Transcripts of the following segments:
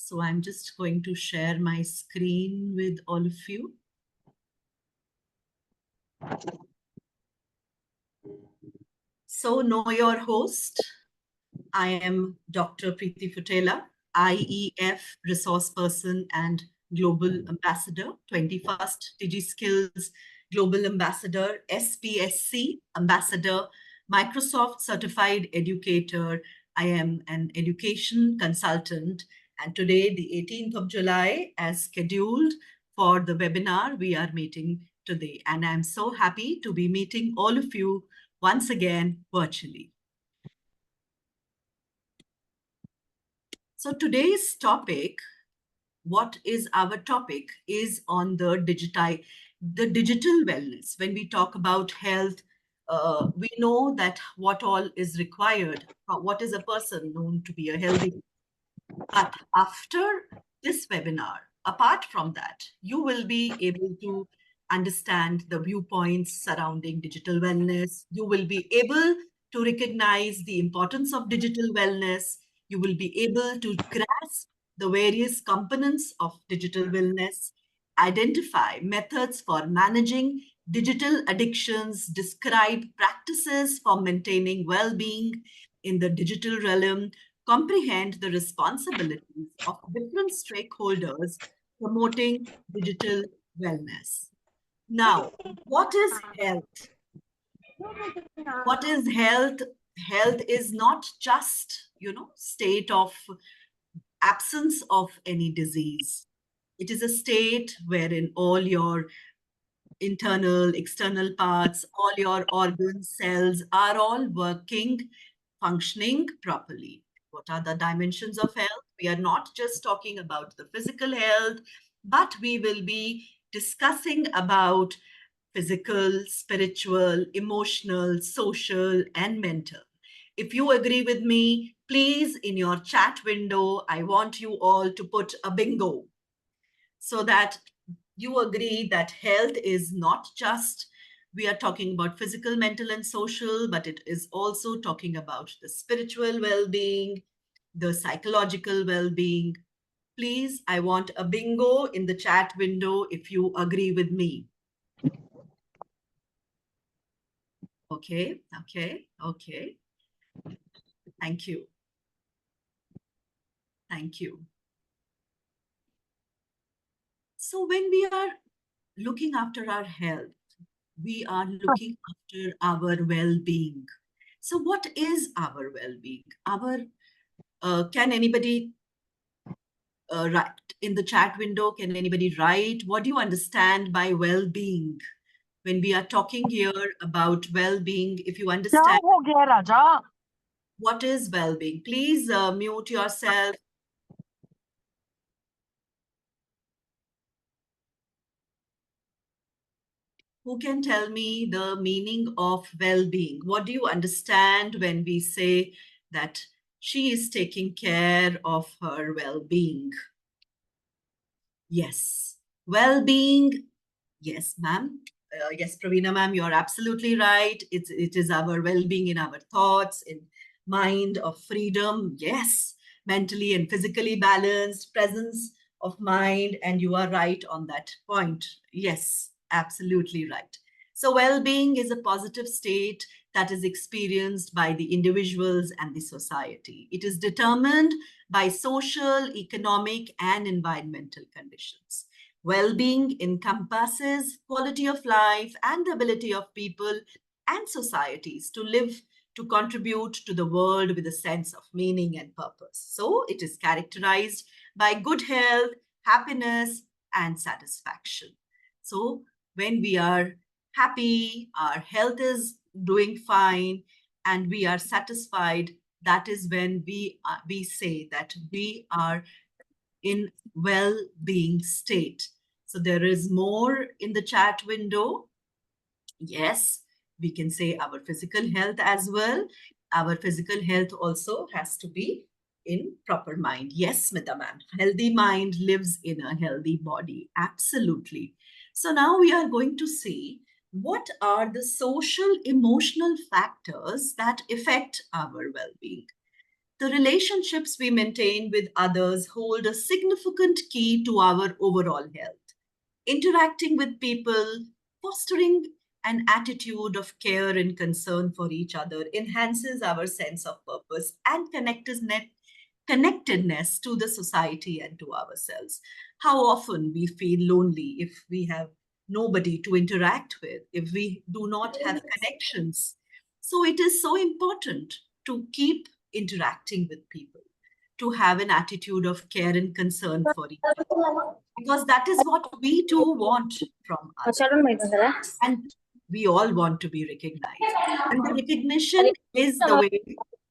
So I'm just going to share my screen with all of you. So know your host. I am Dr. Preeti Futela, IEF resource person and global ambassador, 21st DigiSkills global ambassador, SPSC ambassador, Microsoft certified educator. I am an education consultant. And today, the 18th of July, as scheduled for the webinar, we are meeting today. And I'm so happy to be meeting all of you once again virtually. So today's topic, what is our topic, is on the digital wellness. When we talk about health, we know that what all is required. What is a person known to be a healthy? But after this webinar, apart from that, you will be able to understand the viewpoints surrounding digital wellness. You will be able to recognize the importance of digital wellness. You will be able to grasp the various components of digital wellness, identify methods for managing digital addictions, describe practices for maintaining well-being in the digital realm, comprehend the responsibilities of different stakeholders promoting digital wellness. Now, what is health? What is health? Health is not just, state of absence of any disease. It is a state wherein all your internal, external parts, all your organs, cells are all working, functioning properly. What are the dimensions of health? We are not just talking about the physical health, but we will be discussing about physical, spiritual, emotional, social, and mental. If you agree with me, please, in your chat window, I want you all to put a bingo so that you agree that health is not just we are talking about physical, mental, and social, but it is also talking about the spiritual well-being, the psychological well-being. Please, I want a bingo in the chat window if you agree with me. Okay, okay, okay. Thank you. Thank you. So when we are looking after our health, we are looking after our well-being. So what is our well-being? Can anybody write in the chat window? Can anybody write? What do you understand by well-being? When we are talking here about well-being, if you understand what is well-being, please mute yourself. Who can tell me the meaning of well-being? What do you understand when we say that she is taking care of her well-being? Yes. Well-being. Yes, ma'am. Yes, Praveena ma'am, you're absolutely right. It is our well-being in our thoughts, in mind of freedom. Yes, mentally and physically balanced, presence of mind. And you are right on that point. Yes, absolutely right. So well-being is a positive state that is experienced by the individuals and the society. It is determined by social, economic, and environmental conditions. Well-being encompasses quality of life and the ability of people and societies to live, to contribute to the world with a sense of meaning and purpose. So it is characterized by good health, happiness, and satisfaction. So when we are happy, our health is doing fine, and we are satisfied, that is when we say that we are in well-being state. So there is more in the chat window. Yes, we can say our physical health as well. Our physical health also has to be in proper mind. Yes, Smita ma'am, healthy mind lives in a healthy body. Absolutely. So now we are going to see what are the social emotional factors that affect our well-being. The relationships we maintain with others hold a significant key to our overall health. Interacting with people, fostering an attitude of care and concern for each other enhances our sense of purpose and connectedness to the society and to ourselves. How often we feel lonely if we have nobody to interact with, if we do not have connections. So it is so important to keep interacting with people, to have an attitude of care and concern for each other, because that is what we too want from others. And we all want to be recognized. And the recognition is the way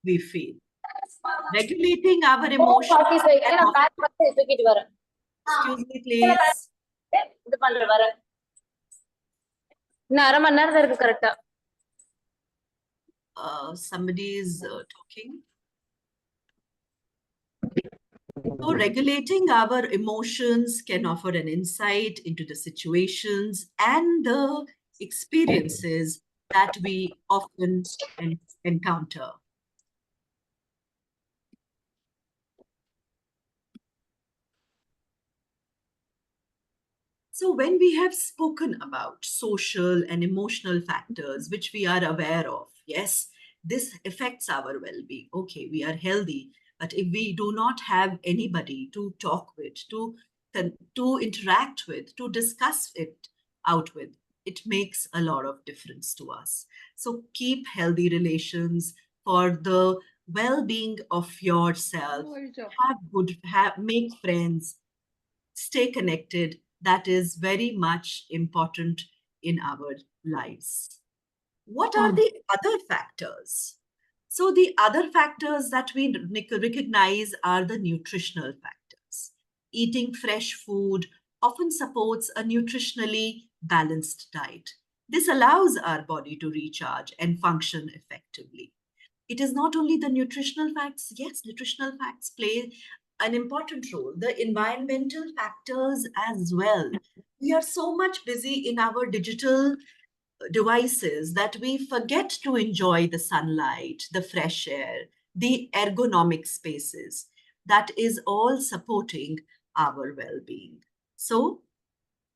we feel. Regulating our emotions. Excuse me, please. Somebody is talking. So regulating our emotions can offer an insight into the situations and the experiences that we often encounter. So when we have spoken about social and emotional factors, which we are aware of, yes, this affects our well-being. Okay, we are healthy, but if we do not have anybody to talk with, to interact with, to discuss it out with, it makes a lot of difference to us. So keep healthy relations for the well-being of yourself. Make friends, stay connected. That is very much important in our lives. What are the other factors? So the other factors that we recognize are the nutritional factors. Eating fresh food often supports a nutritionally balanced diet. This allows our body to recharge and function effectively. It is not only the nutritional facts. Yes, nutritional facts play an important role. The environmental factors as well. We are so much busy in our digital devices that we forget to enjoy the sunlight, the fresh air, the ergonomic spaces. That is all supporting our well being. So,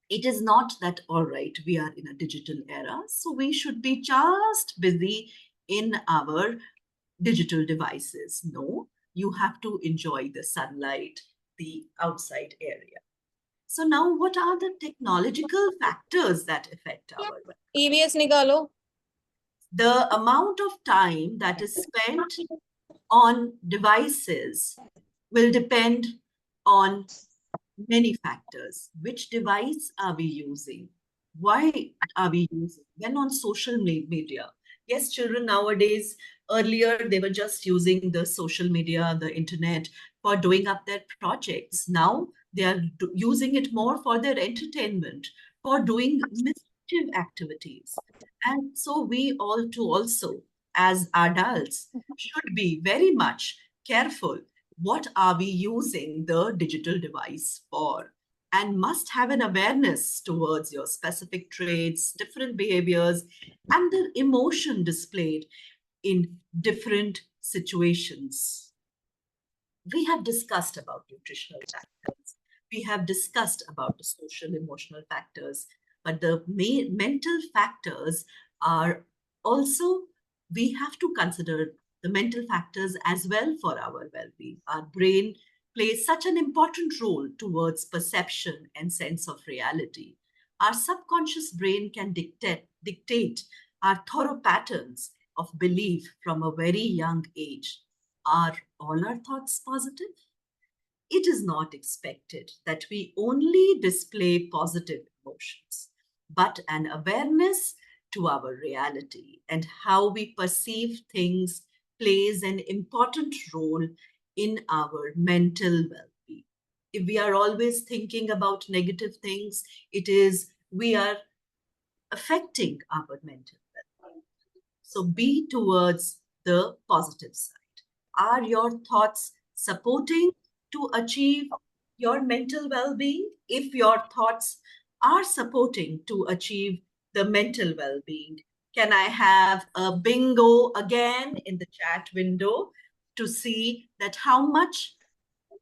it is not that, all right, we are in a digital era, so we should be just busy in our digital devices. No, you have to enjoy the sunlight, the outside area. So now what are the technological factors that affect our well? EVS nikalo. The amount of time that is spent on devices will depend on many factors. Which device are we using? Why are we using? Then on social media. Yes, children nowadays, earlier they were just using the social media, the internet for doing up their projects. Now they are using it more for their entertainment, for doing mischief activities. And so we all too also, as adults, should be very much careful. What are we using the digital device for? And must have an awareness towards your specific traits, different behaviors, and the emotion displayed in different situations. We have discussed about nutritional factors. We have discussed about the social emotional factors, but the mental factors are also, we have to consider the mental factors as well for our well-being. Our brain plays such an important role towards perception and sense of reality. Our subconscious brain can dictate our thorough patterns of belief from a very young age. Are all our thoughts positive? It is not expected that we only display positive emotions, but an awareness to our reality and how we perceive things plays an important role in our mental well-being. If we are always thinking about negative things, it is we are affecting our mental well-being. So be towards the positive side. Are your thoughts supporting to achieve your mental well-being? If your thoughts are supporting to achieve the mental well-being, can I have a bingo again in the chat window to see that how much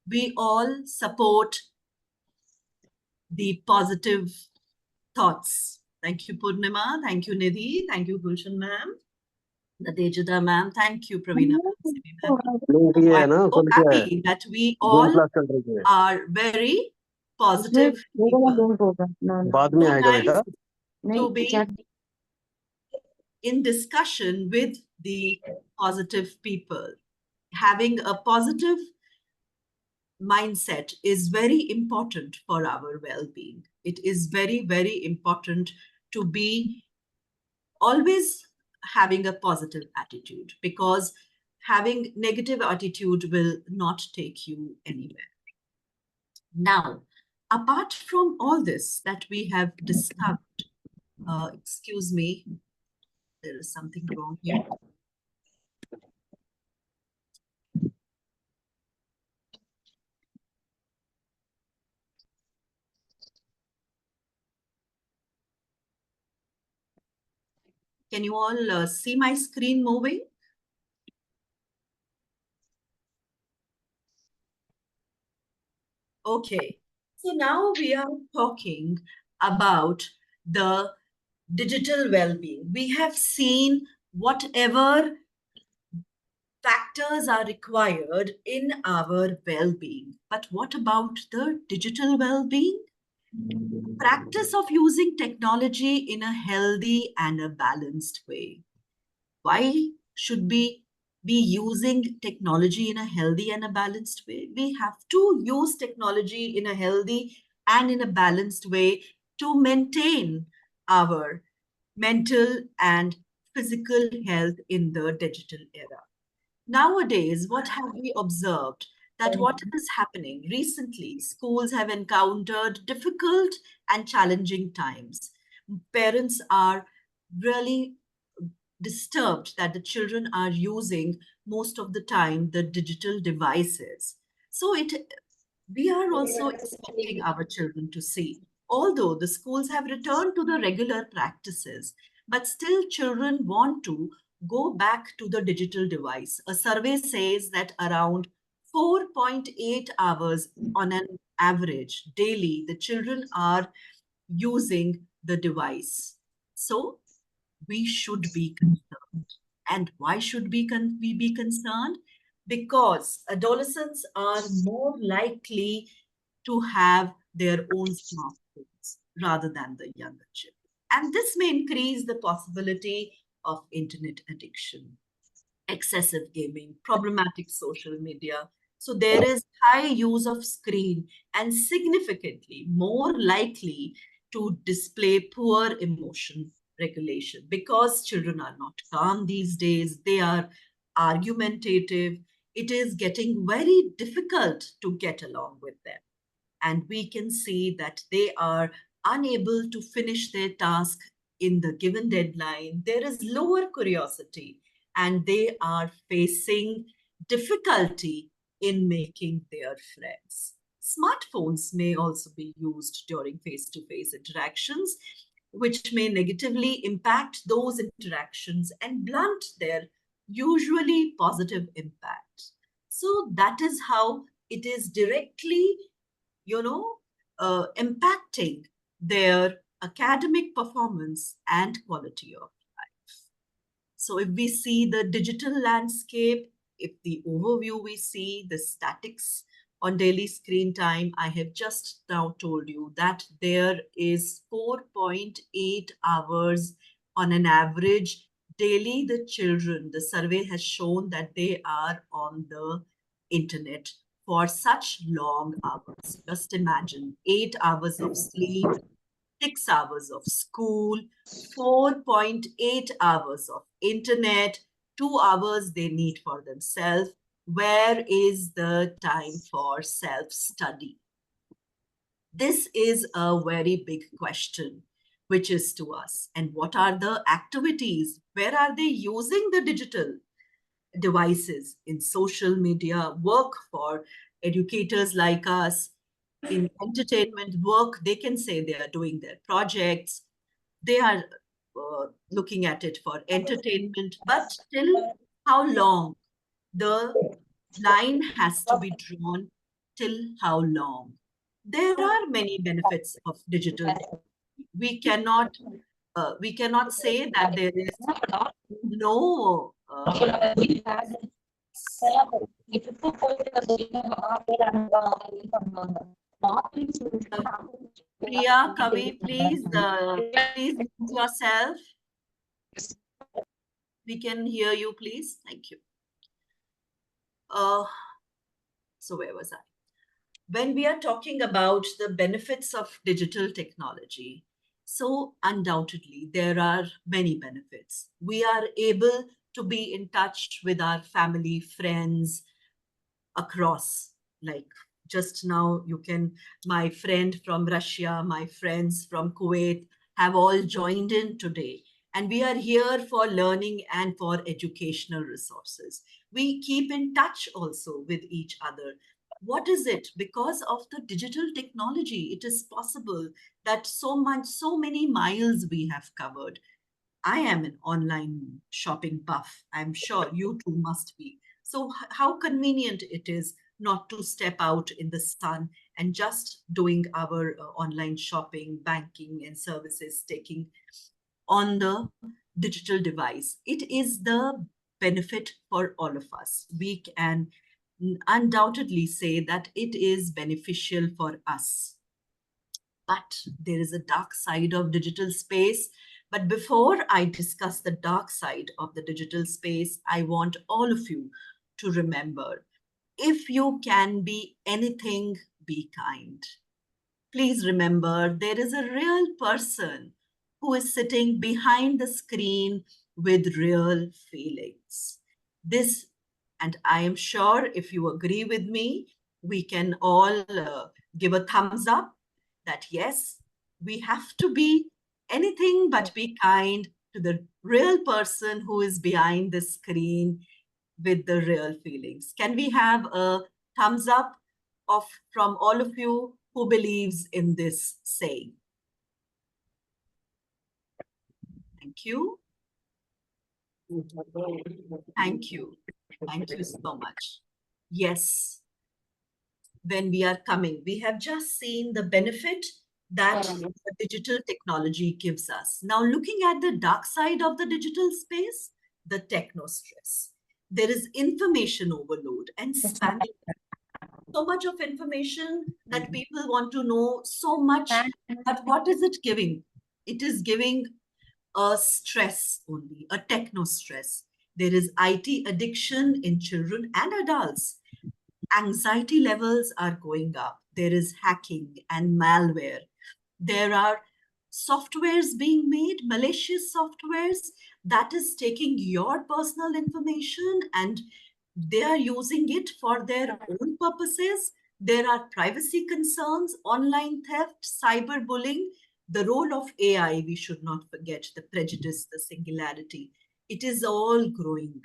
we all support the positive thoughts. Thank you, Purnima. Thank you, Nidhi. Thank you, Gulshan ma'am. Natejita ma'am. Thank you, Pravina ma'am. Simi ma'am. Link Oh, ये है I'm ना so खुल गया है happy that we zoom all class चल रही है are very उसमें positive वो वाला people. लोड होगा ना ना बाद में So आएगा nice बेटा नहीं to be chat in discussion with the positive people. Having a positive mindset is very important for our well being. It is very, very important to be always having a positive attitude, because having negative attitude will not take you anywhere. Now, apart from all this that we have discussed, excuse me, there is something wrong here. Can you all see my screen moving? Okay, so now we are talking about the digital well-being. We have seen whatever factors are required in our well-being. But what about the digital well-being? Practice of using technology in a healthy and a balanced way. Why should we be using technology in a healthy and a balanced way? We have to use technology in a healthy and in a balanced way to maintain our mental and physical health in the digital era. Nowadays, what have we observed? That what is happening recently, schools have encountered difficult and challenging times. Parents are really disturbed that the children are using most of the time the digital devices. So we are also expecting our children to see. Although the schools have returned to the regular practices, but still children want to go back to the digital device. A survey says that around 4.8 hours on an average daily, the children are using the device. So we should be concerned. And why should we be concerned? Because adolescents are more likely to have their own smartphones rather than the younger children. And this may increase the possibility of internet addiction, excessive gaming, problematic social media. So there is high use of screen and significantly more likely to display poor emotion regulation, because children are not calm these days. They are argumentative. It is getting very difficult to get along with them, and we can see that they are unable to finish their task in the given deadline. There is lower curiosity, and they are facing difficulty in making their friends. Smartphones may also be used during face to face interactions, which may negatively impact those interactions and blunt their usually positive impact. So, that is how it is directly you know, impacting their academic performance and quality of life. So if we see the digital landscape, if the overview we see the statics on daily screen time, I have just now told you that there is 4.8 hours on an average daily. The children, the survey has shown that they are on the internet for such long hours. Just imagine 8 hours of sleep, 6 hours of school, 4.8 hours of internet, 2 hours they need for themselves. Where is the time for self study? This is a very big question, which is to us. And what are the activities? Where are they using the digital devices? In social media, work for educators like us, in entertainment work, they can say they are doing their projects, they are looking at it for entertainment, but till how long the line has to be drawn till how long? There are many benefits of digital. We cannot say that there is no Priya, Kavi, please mute yourself. We can hear you, please. Thank you. So where was I? When we are talking about the benefits of digital technology, so undoubtedly there are many benefits. We are able to be in touch with our family, friends across. Like just now, my friend from Russia, my friends from Kuwait have all joined in today. And we are here for learning and for educational resources. We keep in touch also with each other. What is it? Because of the digital technology, it is possible that so many miles we have covered. I am an online shopping buff. I'm sure you too must be. So, how convenient it is not to step out in the sun and just doing our online shopping, banking, and services taking on the digital device. It is the benefit for all of us. We can undoubtedly say that it is beneficial for us. But there is a dark side of digital space. But before I discuss the dark side of the digital space, I want all of you to remember, if you can be anything, be kind. Please remember, there is a real person who is sitting behind the screen with real feelings. This, and I am sure if you agree with me, we can all give a thumbs up that yes, we have to be anything but be kind to the real person who is behind the screen with the real feelings. Can we have a thumbs up of from all of you who believes in this saying? Thank you. Thank you. Thank you so much. Yes, when we are coming, we have just seen the benefit that the digital technology gives us. Now, looking at the dark side of the digital space, the techno stress. There is information overload and spamming. So much of information that people want to know so much, but what is it giving? It is giving a stress only, a techno stress. There is IT addiction in children and adults. Anxiety levels are going up. There is hacking and malware. There are softwares being made, malicious softwares that is taking your personal information and they are using it for their own purposes. There are privacy concerns, online theft, cyberbullying, the role of AI, we should not forget, the prejudice, the singularity. It is all growing.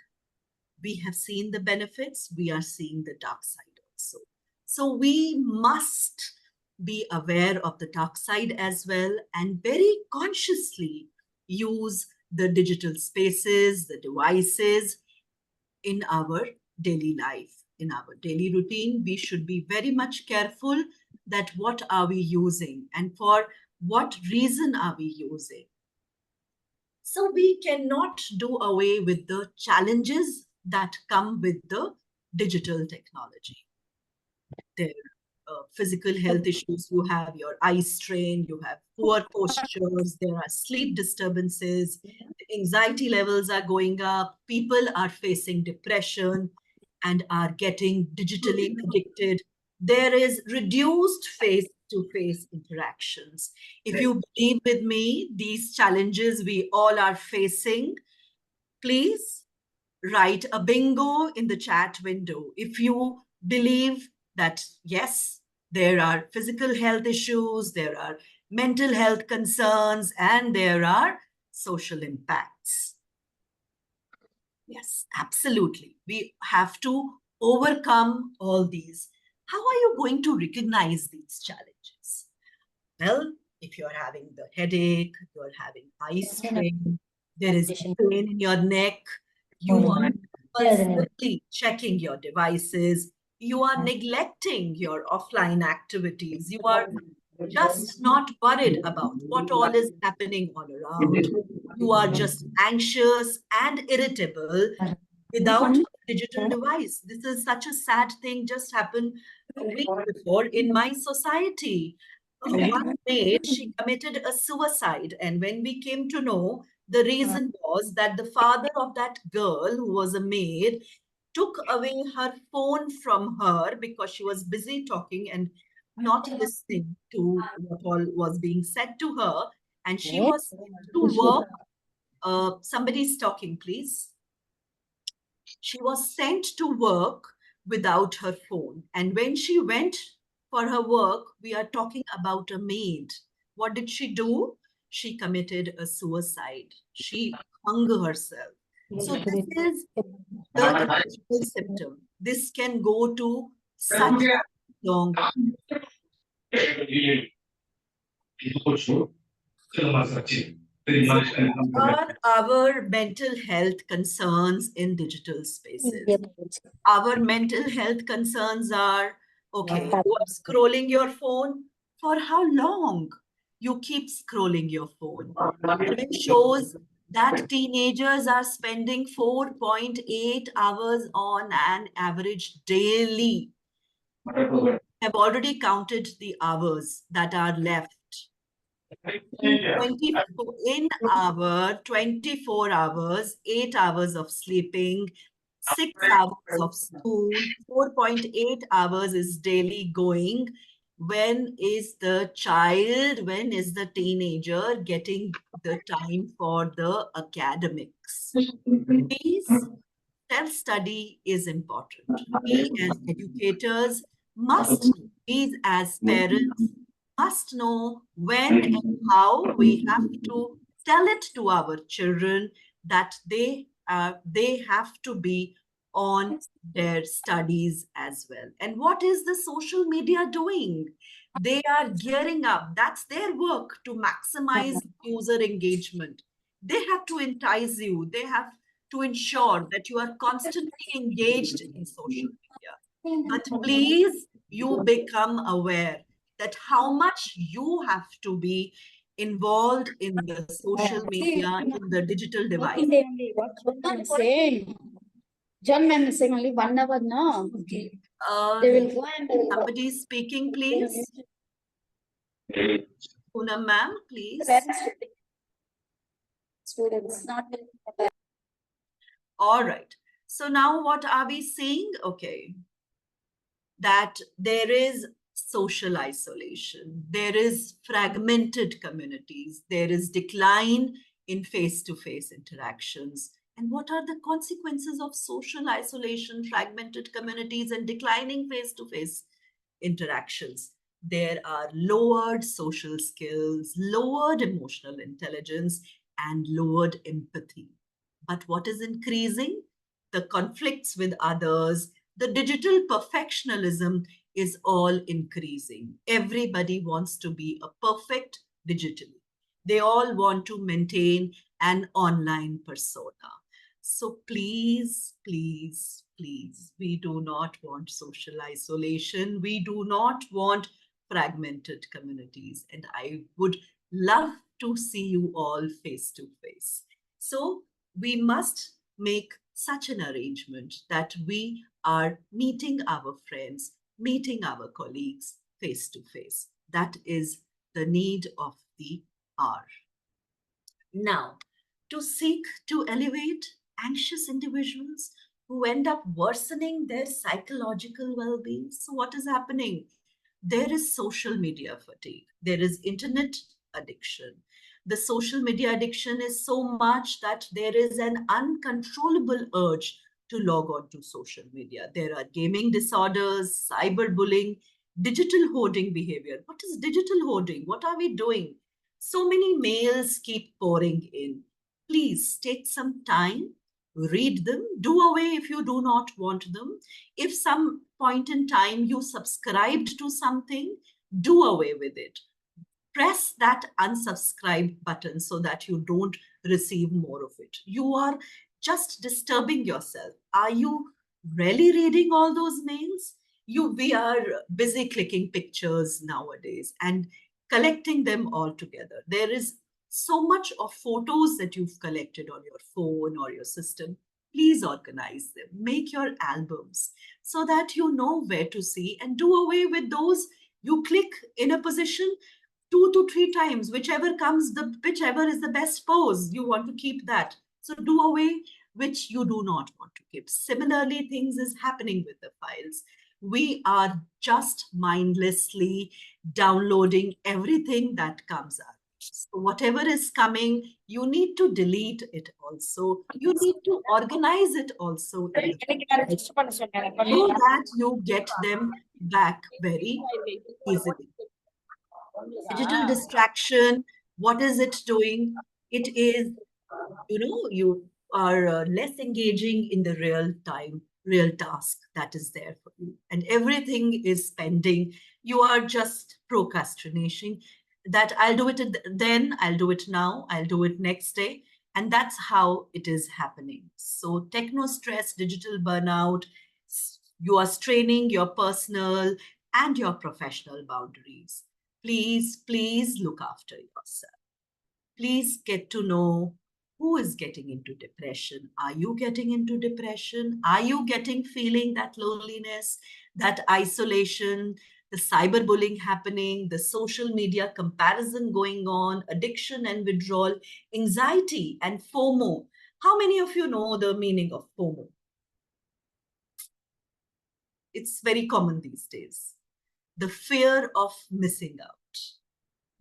We have seen the benefits, we are seeing the dark side also. So we must be aware of the dark side as well and very consciously use the digital spaces, the devices in our daily life. In our daily routine, we should be very much careful that what are we using and for what reason are we using. So we cannot do away with the challenges that come with the digital technology. There are physical health issues. You have your eye strain, you have poor postures, there are sleep disturbances, anxiety levels are going up, people are facing depression and are getting digitally addicted. There is reduced face-to-face interactions. If you believe with me, these challenges we all are facing, please write a bingo in the chat window. If you believe that, yes, there are physical health issues, there are mental health concerns, and there are social impacts. Yes, absolutely. We have to overcome all these. How are you going to recognize these challenges? Well, if you're having the headache, you're having eye strain, there is pain in your neck, you are are simply checking your devices. You are neglecting your offline activities. You are just not worried about what all is happening all around. You are just anxious and irritable without a digital device. This is such a sad thing just happened a week before in my society. One maid, she committed a suicide. And when we came to know, the reason was that the father of that girl, who was a maid, took away her phone from her because she was busy talking and not listening to what all was being said to her. And she was sent to work. Somebody's talking, please. She was sent to work without her phone. And when she went for her work, we are talking about a maid. What did she do? She committed a suicide. She hung herself. So this is the emotional symptom. This can go to such long. So what are our mental health concerns in digital spaces? Our mental health concerns are, okay, you are scrolling your phone. For how long? You keep scrolling your phone. Survey shows that teenagers are spending 4.8 hours on an average daily. I've already counted the hours that are left. In our 24 hours, 8 hours of sleeping, 6 hours of school, 4.8 hours is daily going. When is the child, when is the teenager getting the time for the academics? Please, self-study is important. We as educators must, we as parents must know when and how we have to tell it to our children that they have to be on their studies as well. And what is the social media doing? They are gearing up. That's their work to maximize user engagement. They have to entice you. They have to ensure that you are constantly engaged in social media. But please, you become aware that how much you have to be involved in the social media, in the digital device. Saying. John ma'am is saying only 1 hour, no? Okay. They will go and somebody is speaking, please. Poonam ma'am, please. Students, not all right. So now what are we seeing? Okay. That there is social isolation, there is fragmented communities, there is decline in face-to-face interactions. And what are the consequences of social isolation, fragmented communities, and declining face-to-face interactions? There are lowered social skills, lowered emotional intelligence, and lowered empathy. But what is increasing? The conflicts with others, the digital perfectionism is all increasing. Everybody wants to be a perfect digitally. They all want to maintain an online persona. So please, please, please, we do not want social isolation. We do not want fragmented communities. And I would love to see you all face to face. So we must make such an arrangement that we are meeting our friends, meeting our colleagues face to face. That is the need of the hour. Now, to seek to elevate anxious individuals who end up worsening their psychological well-being. So what is happening? There is social media fatigue. There is internet addiction. The social media addiction is so much that there is an uncontrollable urge to log on to social media. There are gaming disorders, cyberbullying, digital hoarding behavior. What is digital hoarding? What are we doing? So many mails keep pouring in. Please take some time, read them, do away if you do not want them. If some point in time you subscribed to something, do away with it. Press that unsubscribe button so that you don't receive more of it. You are just disturbing yourself. Are you really reading all those mails? We are busy clicking pictures nowadays and collecting them all together. There is so much of photos that you've collected on your phone or your system. Please organize them, make your albums so that you know where to see, and do away with those you click in a position 2 to 3 times, whichever is the best pose, you want to keep that. So do away which you do not want to keep. Similarly, things is happening with the files. We are just mindlessly downloading everything that comes up. So whatever is coming, you need to delete it also. You need to organize it also in so that you get them back very easily. Digital distraction, what is it doing? It is, you are less engaging in the real task that is there for you, and everything is pending. You are just procrastinating, that I'll do it then, I'll do it now, I'll do it next day. And that's how it is happening. So techno stress, digital burnout, you are straining your personal and your professional boundaries. Please look after yourself. Please get to know who is getting into depression. Are you getting into depression? Are you getting feeling that loneliness, that isolation, the cyberbullying happening, the social media comparison going on, addiction and withdrawal, anxiety and FOMO? How many of you know the meaning of FOMO? It's very common these days. The fear of missing out.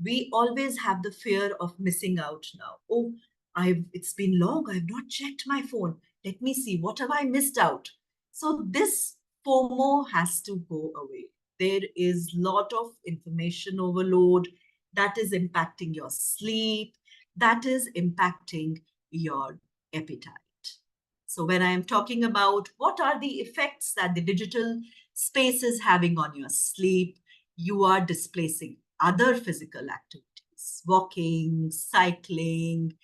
We always have the fear of missing out now. Oh, it's been long, I've not checked my phone. Let me see, what have I missed out? So this FOMO has to go away. There is a lot of information overload that is impacting your sleep, that is impacting your appetite. So when I am talking about what are the effects that the digital space is having on your sleep, you are displacing other physical activities, walking, cycling,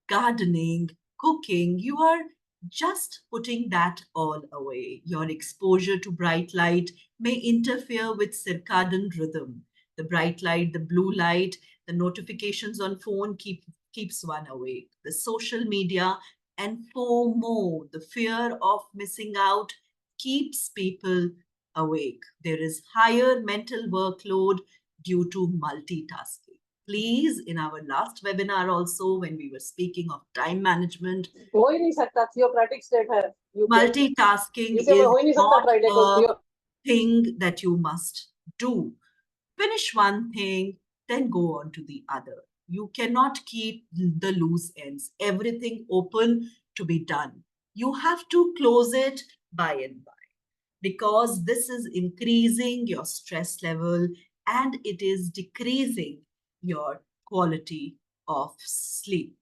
gardening, cooking. You are just putting that all away. Your exposure to bright light may interfere with circadian rhythm. The bright light, the blue light, the notifications on phone keeps one awake. The social media and FOMO, the fear of missing out, keeps people awake. There is higher mental workload due to multitasking. Please, in our last webinar also, when we were speaking of time management, multitasking is not a thing that you must do. Finish one thing, then go on to the other. You cannot keep the loose ends, everything open to be done. You have to close it by and by, because this is increasing your stress level and it is decreasing your quality of sleep.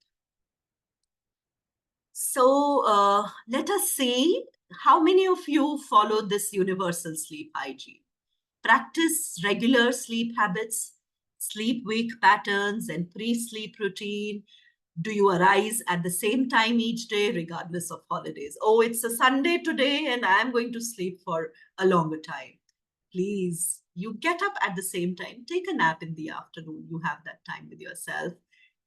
So let us see how many of you follow this universal sleep hygiene. Practice regular sleep habits, sleep wake patterns, and pre sleep routine. Do you arise at the same time each day, regardless of holidays? Oh, it's a Sunday today, and I'm going to sleep for a longer time. Please, you get up at the same time. Take a nap in the afternoon. You have that time with yourself.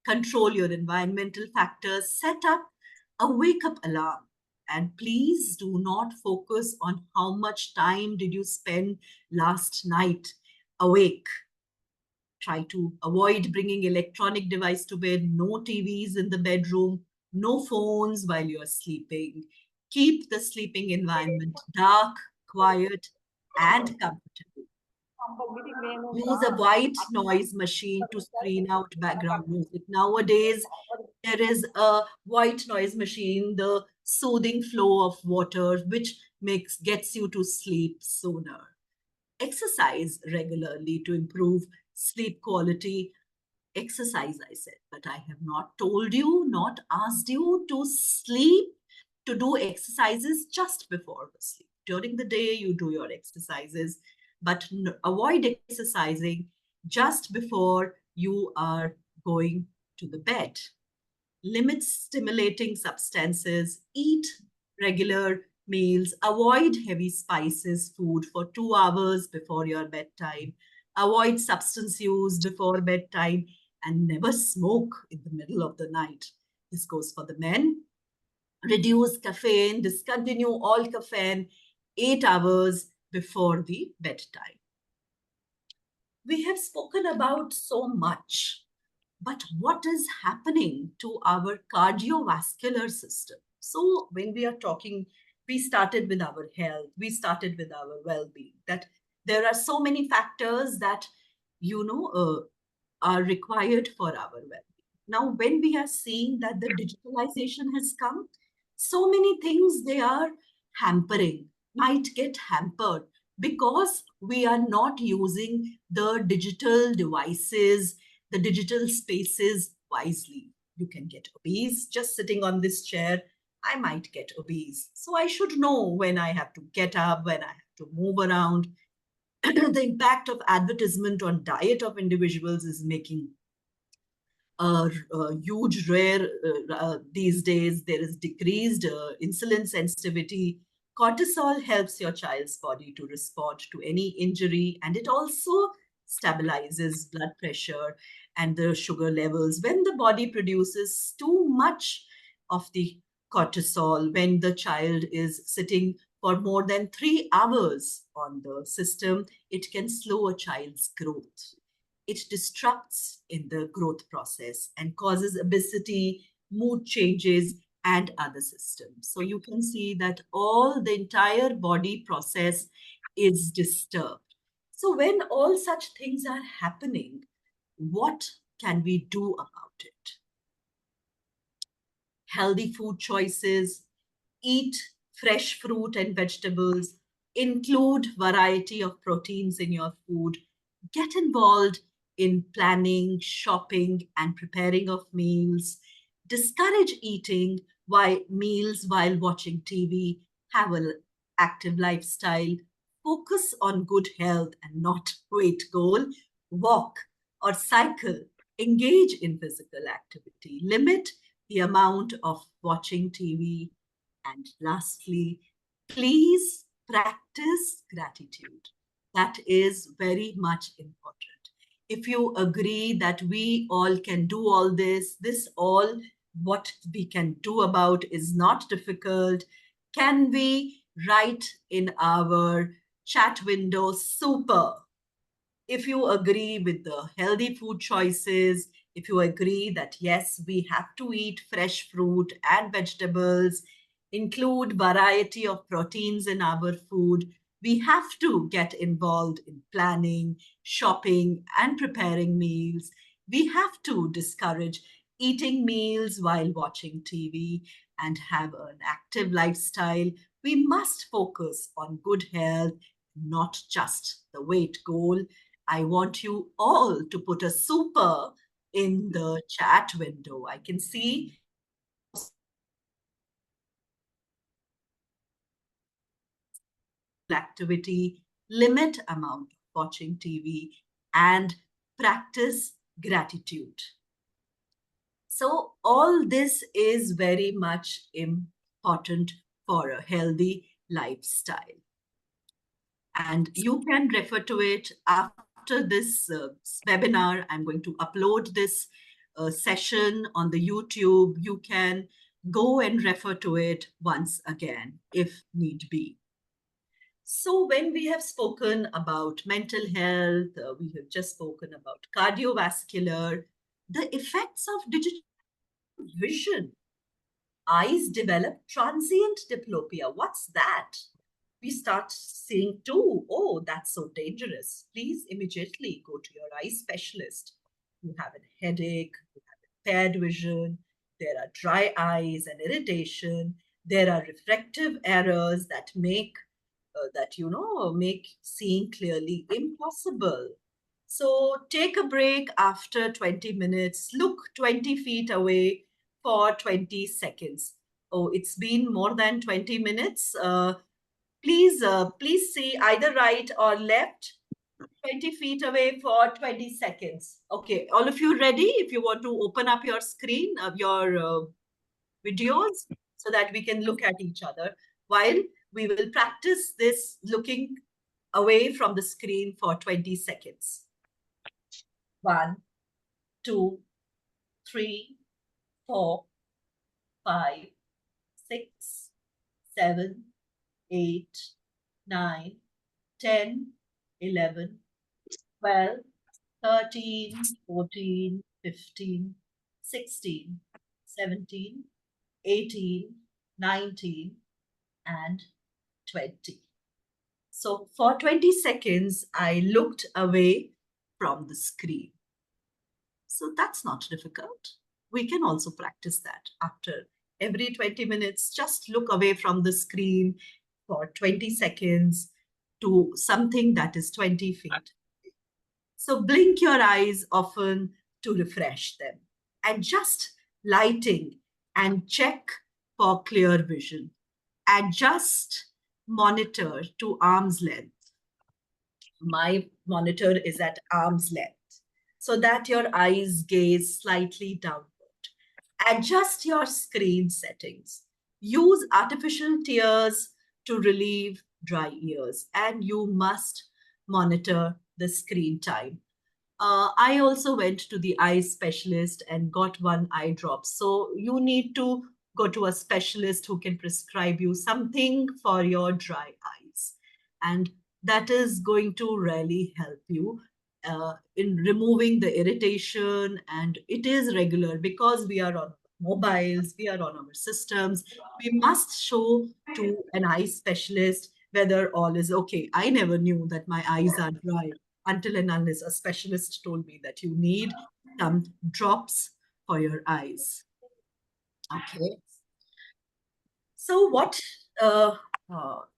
Control your environmental factors. Set up a wake up alarm. And please do not focus on how much time did you spend last night awake. Try to avoid bringing electronic device to bed. No TVs in the bedroom. No phones while you're sleeping. Keep the sleeping environment dark, quiet, and comfortable. Use a white noise machine to screen out background music. Nowadays, there is a white noise machine, the soothing flow of water, which gets you to sleep sooner. Exercise regularly to improve sleep quality. Exercise, I said, but I have not told you, not asked you to sleep, to do exercises just before the sleep. During the day, you do your exercises, but avoid exercising just before you are going to the bed. limit stimulating substances, eat regular meals, avoid heavy spices food for 2 hours before your bedtime, avoid substance use before bedtime, and never smoke in the middle of the night. This goes for the men. Reduce caffeine, discontinue all caffeine 8 hours before the bedtime. We have spoken about so much, but what is happening to our cardiovascular system? So, when we are talking, we started with our health, we started with our well being, that there are so many factors that, you know, are required for our well being. Now, when we are seeing that the digitalization has come, so many things they are hampering, might get hampered because we are not using the digital devices, the digital spaces wisely. You can get obese just sitting on this chair. I might get obese. So I should know when I have to get up, when I have to move around. The impact of advertisement on diet of individuals is making huge rare these days. There is decreased insulin sensitivity. Cortisol helps your child's body to respond to any injury, and it also stabilizes blood pressure and the sugar levels. When the body produces too much of the cortisol, when the child is sitting for more than 3 hours on the system, it can slow a child's growth. It disrupts in the growth process and causes obesity, mood changes, and other systems. So you can see that all the entire body process is disturbed. So when all such things are happening, what can we do about it? Healthy food choices, eat fresh fruit and vegetables, include variety of proteins in your food, get involved in planning, shopping, and preparing of meals, discourage eating while meals while watching TV, have an active lifestyle, focus on good health and not weight goal, walk or cycle, engage in physical activity, limit the amount of watching TV, and lastly, please practice gratitude. That is very much important. If you agree that we all can do all this all what we can do about is not difficult, can we write in our chat window super? If you agree with the healthy food choices, if you agree that yes, we have to eat fresh fruit and vegetables, include variety of proteins in our food, we have to get involved in planning, shopping, and preparing meals. We have to discourage eating meals while watching TV and have an active lifestyle. We must focus on good health, not just the weight goal. I want you all to put a super in the chat window. I can see activity, limit amount of watching TV, and practice gratitude. So all this is very much important for a healthy lifestyle. And you can refer to it after this webinar. I'm going to upload this session on the YouTube. You can go and refer to it once again if need be. So when we have spoken about mental health, we have just spoken about cardiovascular, the effects of digital vision. Eyes develop transient diplopia. What's that? We start saying too, oh, that's so dangerous. Please immediately go to your eye specialist. You have a headache, you have impaired vision, there are dry eyes and irritation, there are refractive errors that make seeing clearly impossible. So take a break after 20 minutes, look 20 feet away for 20 seconds. Oh, it's been more than 20 minutes. Please see either right or left. 20 feet away for 20 seconds. Okay, all of you ready? If you want to open up your screen of your videos so that we can look at each other while we will practice this looking away from the screen for 20 seconds. 1, 2, 3, 4, 5, 6, 7, 8, 9, 10, 11, 12, 13, 14, 15, 16, 17, 18, 19, and 20. So for 20 seconds, I looked away from the screen. So that's not difficult. We can also practice that after every 20 minutes. Just look away from the screen for 20 seconds to something that is 20 feet. So blink your eyes often to refresh them. Adjust lighting and check for clear vision. Adjust monitor to arm's length. My monitor is at arm's length so that your eyes gaze slightly downward. Adjust your screen settings. Use artificial tears to relieve dry ears, and you must monitor the screen time. I also went to the eye specialist and got one eye drop. So you need to go to a specialist who can prescribe you something for your dry eyes. And that is going to really help you in removing the irritation. And it is regular because we are on mobiles, we are on our systems. We must show to an eye specialist whether all is okay. I never knew that my eyes are dry until and unless a specialist told me that you need some drops for your eyes. Okay. So what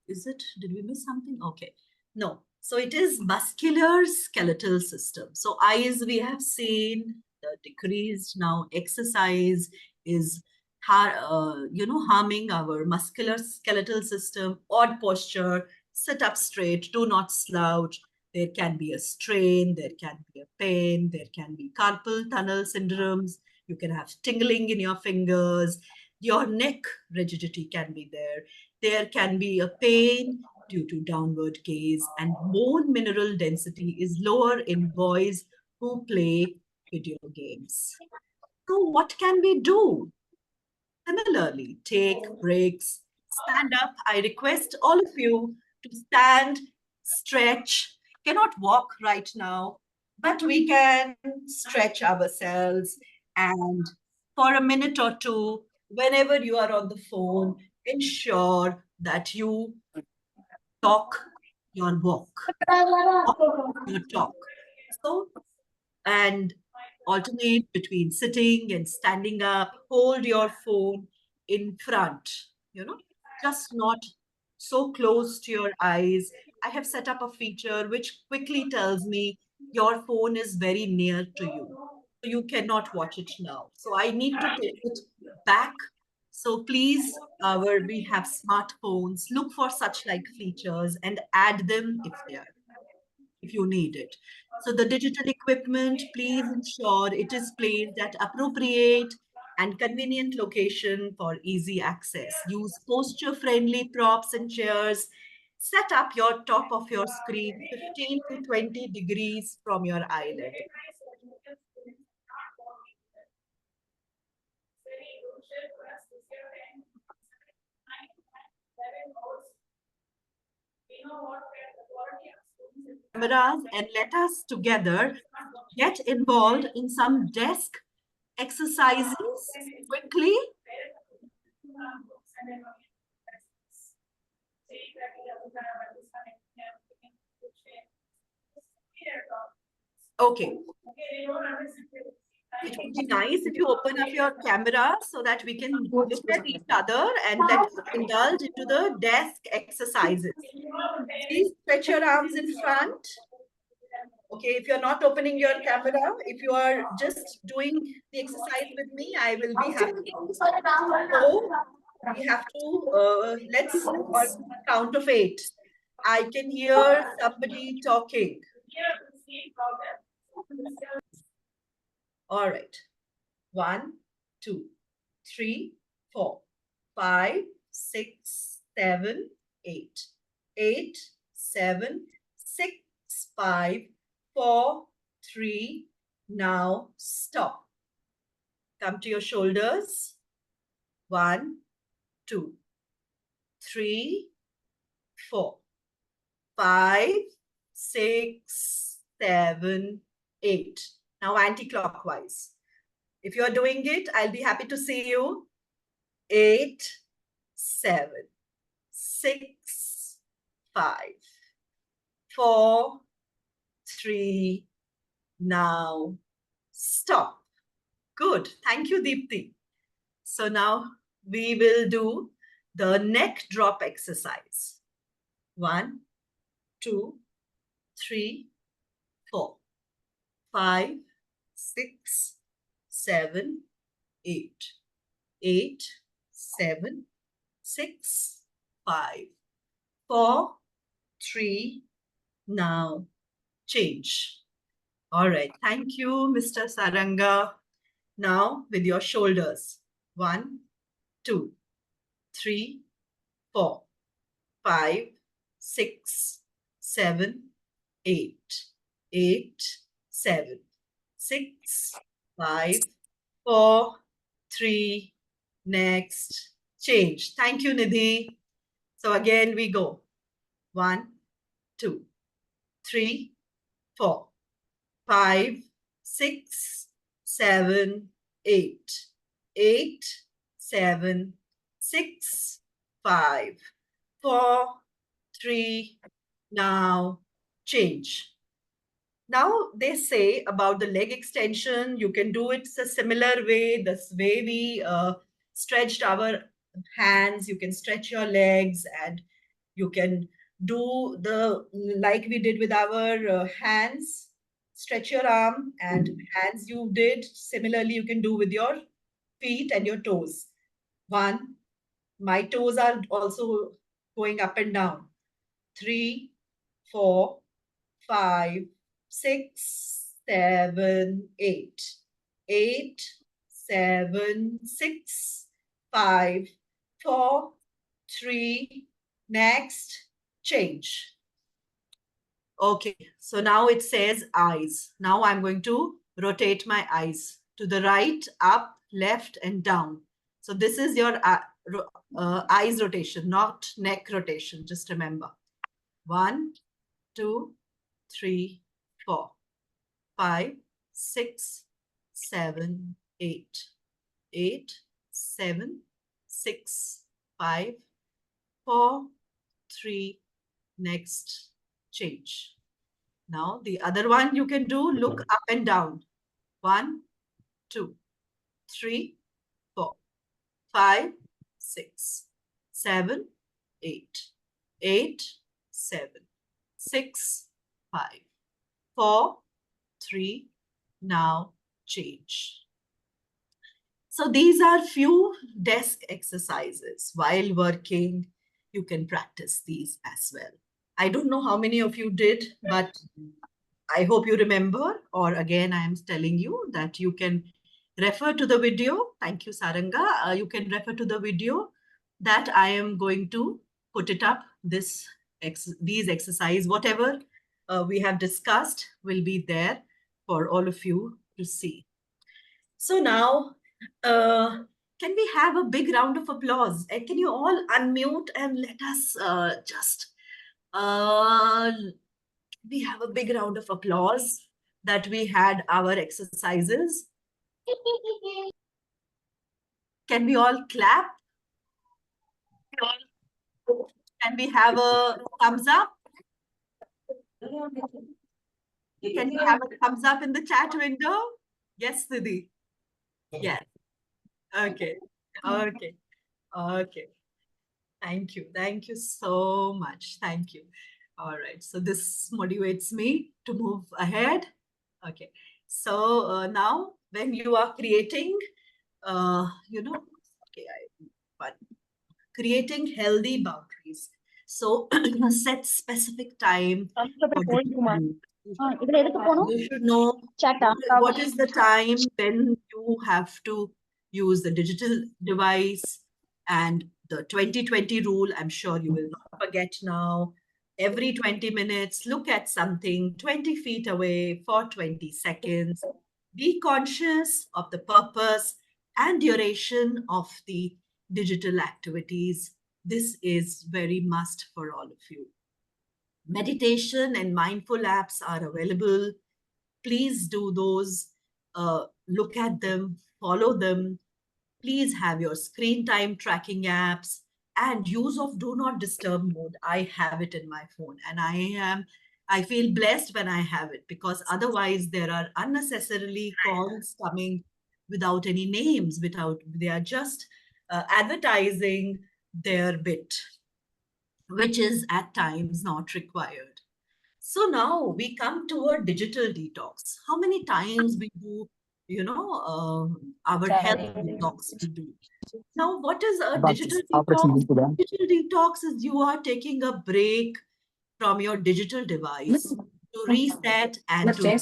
is it? Did we miss something? Okay. No. So it is muscular skeletal system. So eyes we have seen decreased. Now exercise is harming our muscular skeletal system. Odd posture, sit up straight, do not slouch. There can be a strain, there can be a pain, there can be carpal tunnel syndromes. You can have tingling in your fingers. Your neck rigidity can be there. There can be a pain due to downward gaze, and bone mineral density is lower in boys who play video games. So, what can we do? Similarly, take breaks, stand up. I request all of you to stand, stretch. Cannot walk right now, but we can stretch ourselves. And for a minute or two, whenever you are on the phone, ensure that you talk your walk, walk your talk. So, and alternate between sitting and standing up. Hold your phone in front, just not so close to your eyes. I have set up a feature which quickly tells me your phone is very near to you. So you cannot watch it now. So I need to take it back. So please, we have smartphones. Look for such like features and add them if you need it. So the digital equipment, please ensure it is placed at appropriate and convenient location for easy access. Use posture-friendly props and chairs. Set up your top of your screen 15 to 20 degrees from your eye level. Cameras and let us together get involved in some desk exercises quickly. Okay. It would be nice if you open up your camera so that we can look at each other and let's indulge into the desk exercises. Please stretch your arms in front. Okay, if you're not opening your camera, if you are just doing the exercise with me, I will be happy. So we have to, let's count of 8. I can hear somebody talking. All right. 1, 2, 3, 4, 5, 6, 7, 8. 8, 7, 6, 5, 4, 3. Now stop. Come to your shoulders. 1, 2, 3, 4, 5, 6, 7, 8. Now anti-clockwise. If you're doing it, I'll be happy to see you. 8, 7, 6, 5, 4, 3. Now stop. Good. Thank you, Deepthi. So now we will do the neck drop exercise. 1, 2, 3, 4, 5, 6, 7, 8. 8, 7, 6, 5, 4, 3. Now change. All right. Thank you, Mr. Saranga. Now with your shoulders. 1, 2, 3, 4, 5, 6, 7, 8. 8, 7, 6, 5, 4, 3. Next. Change. Thank you, Nidhi. So again we go. 1, 2, 3, 4, 5, 6, 7, 8. 8, 7, 6, 5, 4, 3. Now change. Now they say about the leg extension, you can do it a similar way, this way we stretched our hands, you can stretch your legs and you can do the, like we did with our hands, stretch your arm and hands you did. Similarly, you can do with your feet and your toes. 1, my toes are also going up and down. 3, 4, 5, 6, 7, 8. 8, 7, 6, 5, 4, 3. Next, change. Okay, so now it says eyes. Now I'm going to rotate my eyes to the right, up, left, and down. So this is your eyes rotation, not neck rotation. Just remember. 1, 2, 3, 4, 5, 6, 7, 8. 8, 7, 6, 5, 4, 3. Next, change. Now the other one you can do, look up and down. 1, 2, 3, 4, 5, 6, 7, 8. 8, 7, 6, 5, 4, 3. Now change. So these are few desk exercises. While working, you can practice these as well. I don't know how many of you did, but I hope you remember, or again, I am telling you that you can refer to the video. Thank you, Saranga. You can refer to the video that I am going to put it up. These exercise, whatever we have discussed will be there for all of you to see. So now, can we have a big round of applause? And can you all unmute and let us just we have a big round of applause that we had our exercises. Can we all clap? Can we have a thumbs up? Can we have a thumbs up in the chat window? Yes, Siddhi. Yes. Okay. Okay. Okay. Thank you. Thank you so much. Thank you. All right. So this motivates me to move ahead. Okay. So now when you are creating, okay, creating healthy boundaries. So set specific time. You should know what is the time when you have to use the digital device, and the 2020 rule, I'm sure you will not forget now. Every 20 minutes, look at something 20 feet away for 20 seconds. Be conscious of the purpose and duration of the digital activities. This is very must for all of you. Meditation and mindful apps are available. Please do those. Look at them, follow them. Please have your screen time tracking apps and use of do not disturb mode. I have it in my phone, and I feel blessed when I have it, because otherwise there are unnecessarily calls coming without any names, without, they are just advertising their bit, which is at times not required. So now we come to a digital detox. How many times we do, our health detox we do. Now, what is a digital detox? Digital detox is you are taking a break from your digital device to reset and to.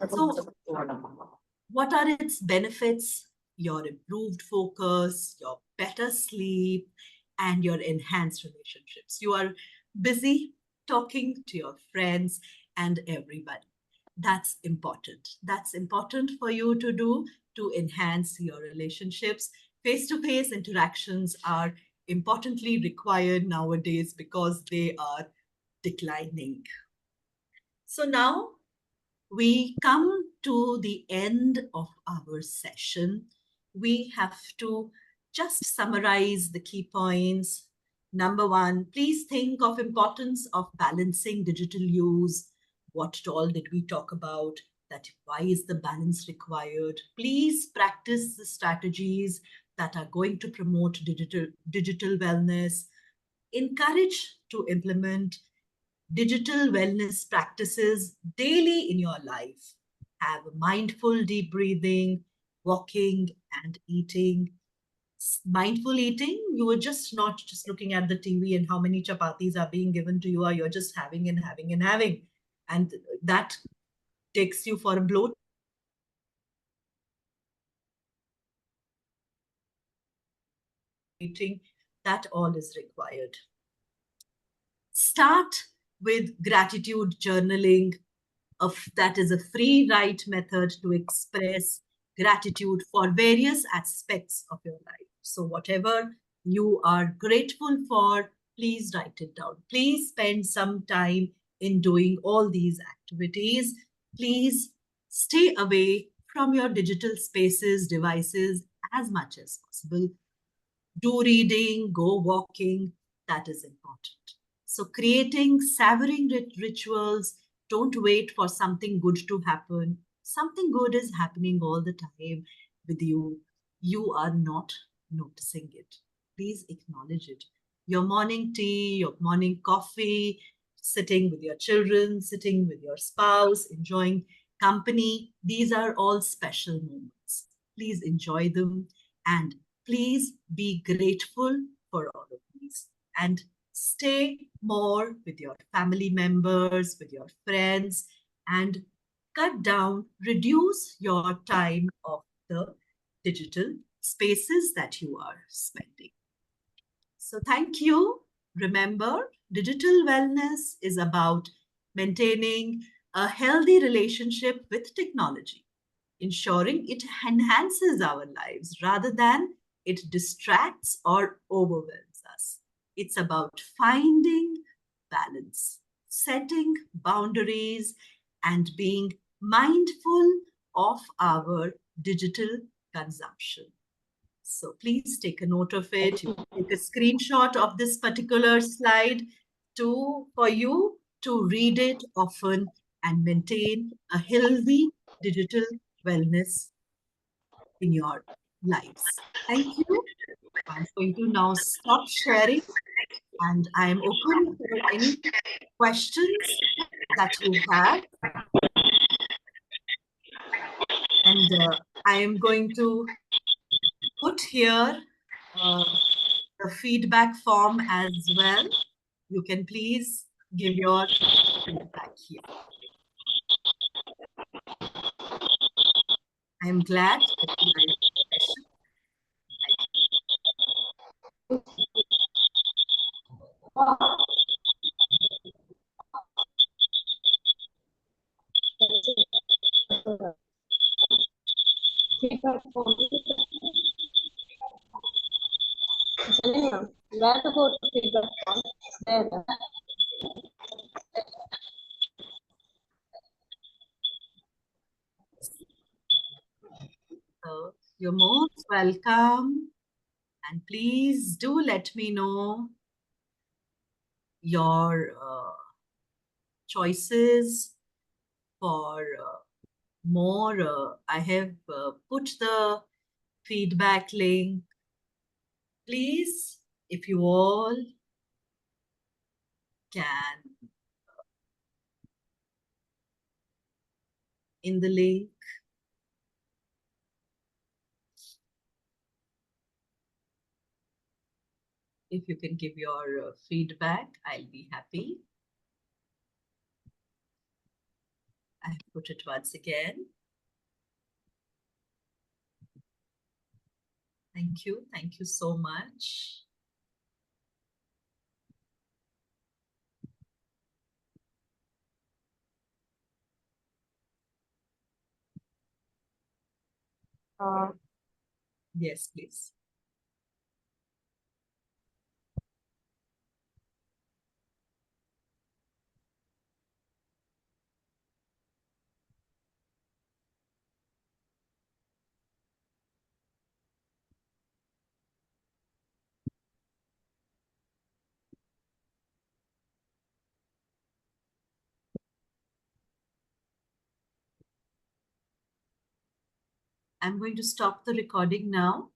So what are its benefits? Your improved focus, your better sleep, and your enhanced relationships. You are busy talking to your friends and everybody. That's important. That's important for you to do to enhance your relationships. Face to face interactions are importantly required nowadays because they are declining. So now we come to the end of our session. We have to just summarize the key points. Number one, please think of importance of balancing digital use. What all did we talk about? That why is the balance required? Please practice the strategies that are going to promote digital wellness. Encourage to implement digital wellness practices daily in your life. Have mindful deep breathing, walking, and eating. Mindful eating, you are just not just looking at the TV and how many chapatis are being given to you, or you're just having and having and having. And that takes you for a bloat. Eating, that all is required. Start with gratitude journaling. That is a free write method to express gratitude for various aspects of your life. So, whatever you are grateful for, please write it down. Please spend some time in doing all these activities. Please stay away from your digital spaces, devices as much as possible. Do reading, go walking, that is important. So, creating savoring rituals, don't wait for something good to happen. Something good is happening all the time with you. You are not noticing it. Please acknowledge it. Your morning tea, your morning coffee, sitting with your children, sitting with your spouse, enjoying company, these are all special moments. Please enjoy them, and please be grateful for all of these, and stay more with your family members, with your friends, and cut down, reduce your time of the digital spaces that you are spending. So, thank you. Remember, digital wellness is about maintaining a healthy relationship with technology, ensuring it enhances our lives rather than it distracts or overwhelms us. It's about finding balance, setting boundaries, and being mindful of our digital consumption. So please take a note of it. You can take a screenshot of this particular slide for you to read it often and maintain a healthy digital wellness in your lives. Thank you. I'm going to now stop sharing, and I am open for any questions that you have. And I am going to put here the feedback form as well. You can please give your feedback here. I am glad that you are in the session. Where to go to feedback form? There. So you're most welcome. And please do let me know your choices for more. I have put the feedback link. Please, if you all can, in the link, if you can give your feedback, I'll be happy. I have put it once again. Thank you. Thank you so much. Yes, please. I'm going to stop the recording now.